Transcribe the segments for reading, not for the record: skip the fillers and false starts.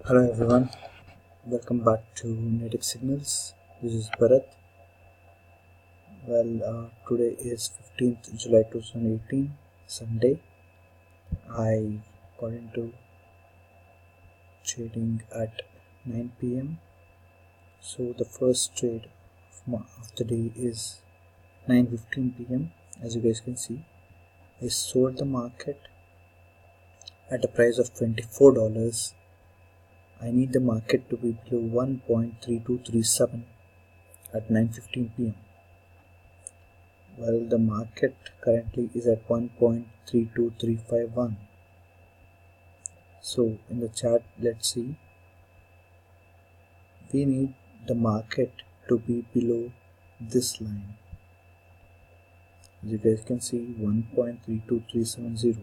Hello everyone, welcome back to Nadex Signals. This is Bharat. Today is 15th July 2018, Sunday. I got into trading at 9 p.m. So the first trade of the day is 9:15 p.m. As you guys can see, I sold the market at a price of $24. I need the market to be below 1.3237 at 9:15 p.m. Well, the market currently is at 1.32351. So in the chart, let's see, we need the market to be below this line. As you guys can see, 1.32370.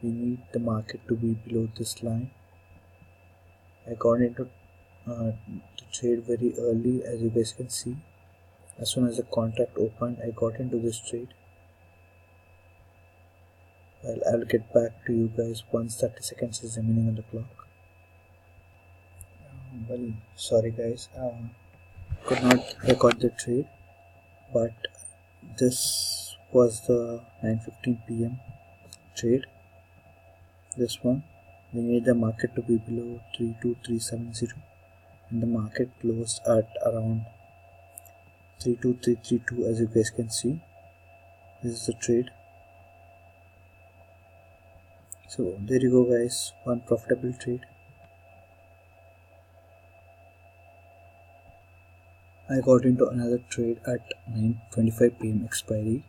We need the market to be below this line. I got into the trade very early, as you guys can see. As soon as the contract opened, I got into this trade. Well, I'll get back to you guys once 30 seconds is remaining on the clock. Well, sorry guys, could not record the trade, but this was the 9:15 p.m. trade. This one, we need the market to be below 32370, and the market closed at around 32332. As you guys can see, this is the trade. So there you go guys, one profitable trade. I got into another trade at 9:25 p.m. expiry.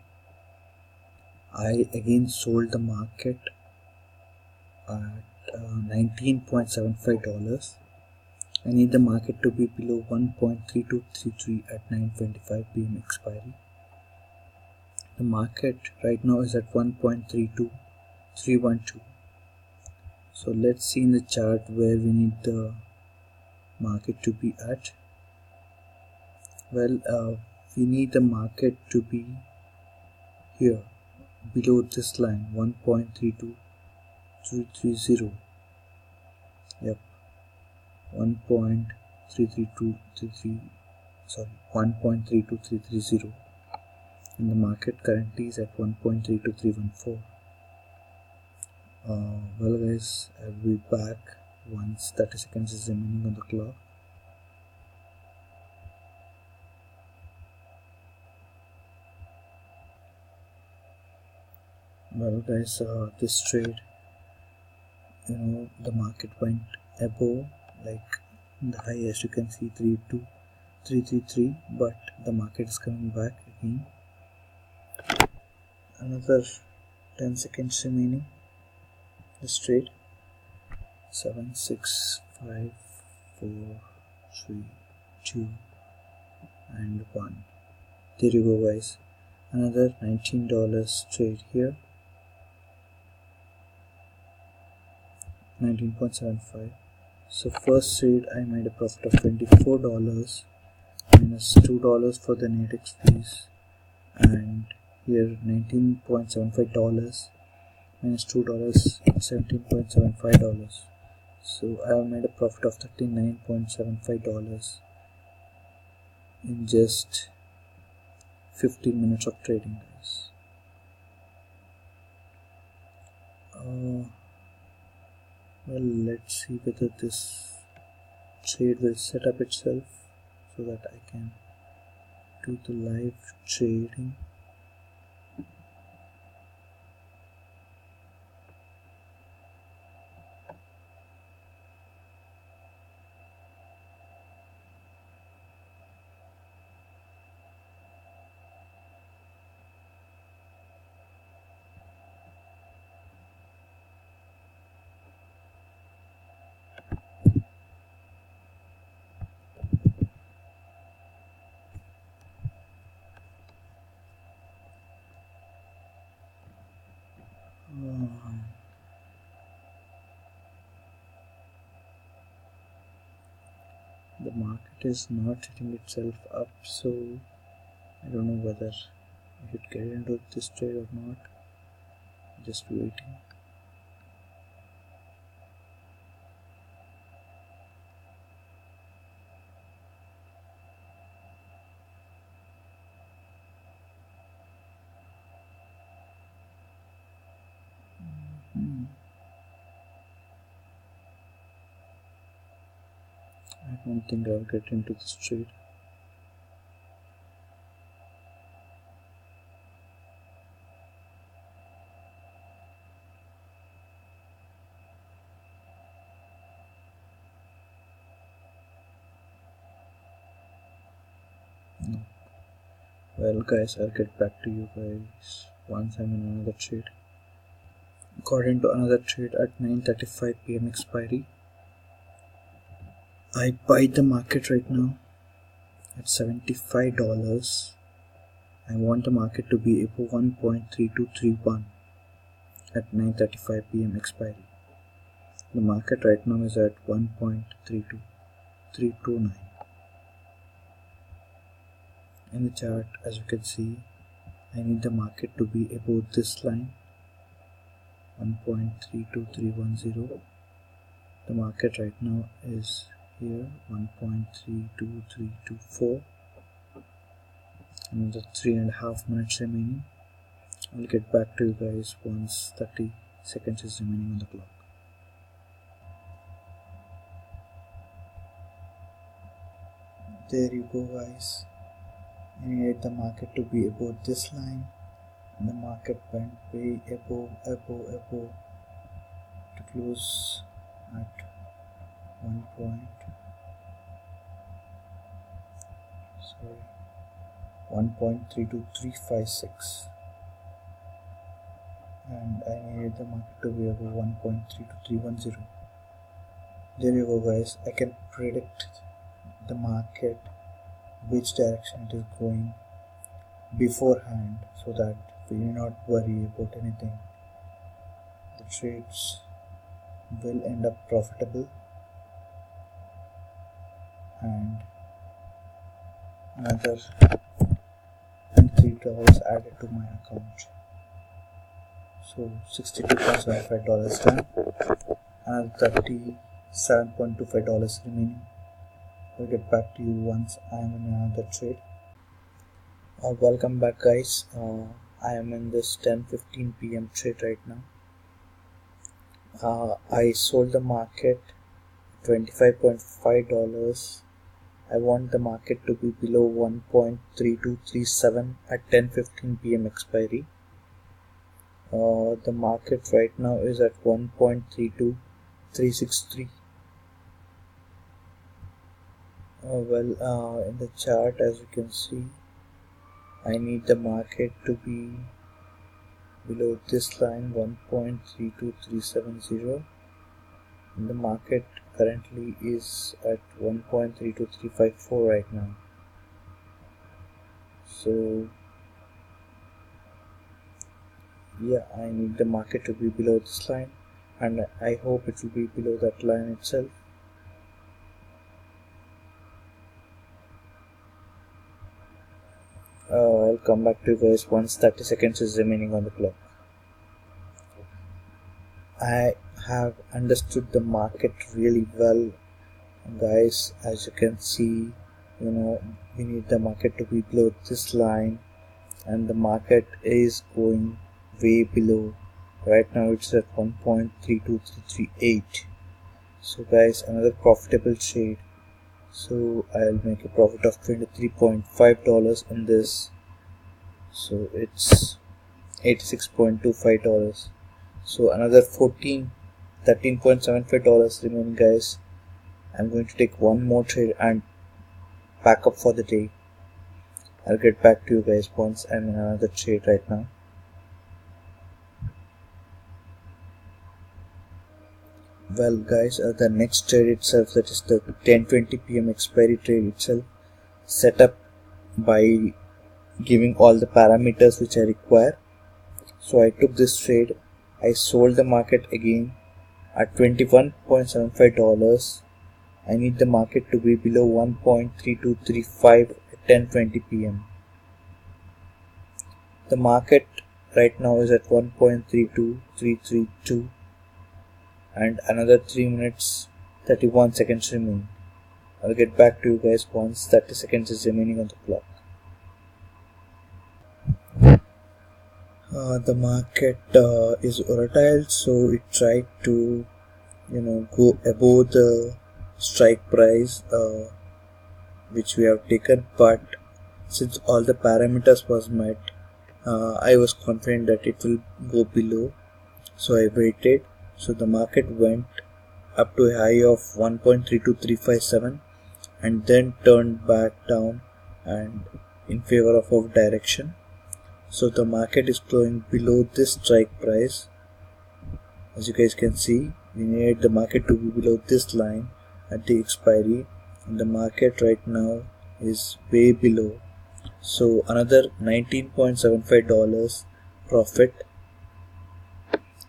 I again sold the market at $19.75. I need the market to be below 1.3233 at 9:25 p.m. expiry. The market right now is at 1.32312. So let's see in the chart where we need the market to be at. Well, we need the market to be here below this line, 1.32330. Yep, 1.32330, and the market currently is at 1.32314. Well guys, I'll be back once 30 seconds is remaining on the clock. Well guys, this trade, the market went above, like the high, as you can see, 32333, but the market is coming back again. Another 10 seconds remaining. This trade, 7 6 5 4 3 2 and 1. There you go guys, another $19 trade here, 19.75. So first trade I made a profit of $24 minus $2 for the Nadex fees, and here $19.75 minus $2, $17.75. So I have made a profit of $39.75 in just 15 minutes of trading guys. Well, let's see whether this trade will set up itself so that I can do the live trading. The market is not setting itself up, so I don't know whether I should get into this trade or not. Just waiting. don't think I'll get into this trade. No. Well guys, I'll get back to you guys once I'm in another trade. Got into another trade at 9:35 PM expiry. I buy the market right now at $75. I want the market to be above 1.3231 at 9:35 PM expiry. The market right now is at 1.32329. In the chart, as you can see, I need the market to be above this line, 1.32310. The market right now is here, 1.32324. Another 3.5 minutes remaining. I'll get back to you guys once 30 seconds is remaining on the clock. There you go guys. I needed the market to be above this line, and the market went way above to close at 1.32356, and I needed the market to be above 1.32310. There you go guys. I can predict the market, which direction it is going beforehand, so that we do not worry about anything. The trades will end up profitable, and another $3 added to my account. So $62.75 done. Another $37.25 remaining. I'll get back to you once I am in another trade. Welcome back guys. I am in this 10:15 PM trade right now. I sold the market $25.5. I want the market to be below 1.3237 at 10:15 PM expiry. The market right now is at 1.32363. In the chart, as you can see, I need the market to be below this line, 1.32370, and the market currently is at 1.32354 right now. So yeah, I need the market to be below this line, and I hope it will be below that line itself. I'll come back to you guys once 30 seconds is remaining on the clock. I have understood the market really well guys. As you can see, we need the market to be below this line, and the market is going way below. Right now it's at 1.32338. So guys, another profitable trade. So I'll make a profit of $23.5 in this. So it's $86.25. So another $13.75 remaining guys. I'm going to take one more trade and pack up for the day. I'll get back to you guys once I'm in another trade right now. Well guys, the next trade itself, that is the 10:20 PM expiry trade itself, set up by giving all the parameters which I require. So I took this trade. I sold the market again at $21.75. I need the market to be below 1.3235 at 10:20 PM. The market right now is at 1.32332, and another 3 minutes 31 seconds remaining. I'll get back to you guys once 30 seconds is remaining on the clock. The market is volatile, so it tried to go above the strike price which we have taken, but since all the parameters was met, I was confident that it will go below, so I waited. So the market went up to a high of 1.32357 and then turned back down and in favor of our direction. So the market is closing below this strike price. As you guys can see, we need the market to be below this line at the expiry, and the market right now is way below. So another $19.75 profit,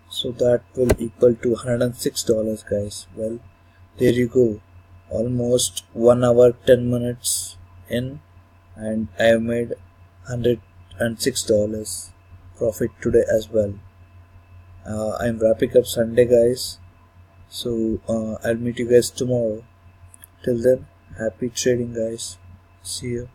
so that will equal to $106, guys. Well, there you go, almost 1 hour 10 minutes in, and I have made $106 profit today as well. I'm wrapping up Sunday, guys, so I'll meet you guys tomorrow. Till then, happy trading, guys. See you.